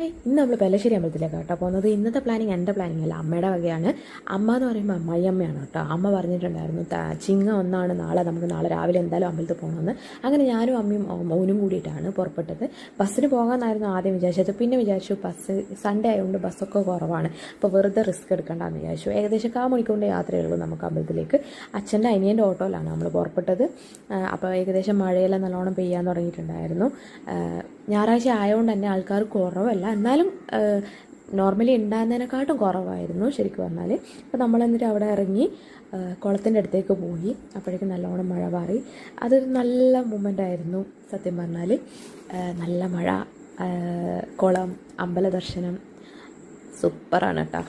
ഇന്ന് നമ്മൾ പെല്ലശ്ശേരി അമ്പലത്തിലേക്കാണ് കേട്ടോ പോകുന്നത്. ഇന്നത്തെ പ്ലാനിങ് എൻ്റെ പ്ലാനിങ് അല്ല, അമ്മയുടെ വകയാണ്. അമ്മ എന്ന് പറയുമ്പോൾ അമ്മായിയമ്മയാണ് കേട്ടോ. അമ്മ പറഞ്ഞിട്ടുണ്ടായിരുന്നു ചിങ്ങ ഒന്നാണ് നാളെ, നമുക്ക് നാളെ രാവിലെ എന്തായാലും അമ്പലത്തിൽ പോകണമെന്ന്. അങ്ങനെ ഞാനും അമ്മയും മോനും കൂടിയിട്ടാണ് പുറപ്പെട്ടത്. ബസ്സിന് പോകാമെന്നായിരുന്നു ആദ്യം വിചാരിച്ചത്. പിന്നെ വിചാരിച്ചു ബസ് സൺഡേ ആയതുകൊണ്ട് ബസ്സൊക്കെ കുറവാണ്, അപ്പോൾ വെറുതെ റിസ്ക് എടുക്കേണ്ടെന്ന് വിചാരിച്ചു. ഏകദേശം 1/4 മണിക്കൂറിൻ്റെ യാത്രയുള്ളൂ നമുക്ക് അമ്പലത്തിലേക്ക്. അച്ഛൻ്റെ അനിയൻ്റെ ഓട്ടോയിലാണ് നമ്മൾ പുറപ്പെട്ടത്. അപ്പോൾ ഏകദേശം മഴയെല്ലാം നല്ലോണം പെയ്യാൻ തുടങ്ങിയിട്ടുണ്ടായിരുന്നു. ഞായറാഴ്ച ആയതുകൊണ്ട് തന്നെ ആൾക്കാർ കുറവല്ല, എന്നാലും നോർമലി ഉണ്ടാകുന്നതിനെക്കാട്ടും കുറവായിരുന്നു ശരിക്കും പറഞ്ഞാൽ. അപ്പോൾ നമ്മൾ എന്നിട്ട് അവിടെ ഇറങ്ങി കുളത്തിൻ്റെ അടുത്തേക്ക് പോയി. അപ്പോഴേക്കും നല്ലോണം മഴ മാറി. അതൊരു നല്ല മൊമെൻ്റ് ആയിരുന്നു സത്യം പറഞ്ഞാൽ. നല്ല മഴ, കുളം, അമ്പല ദർശനം സൂപ്പറാണ് കേട്ടോ.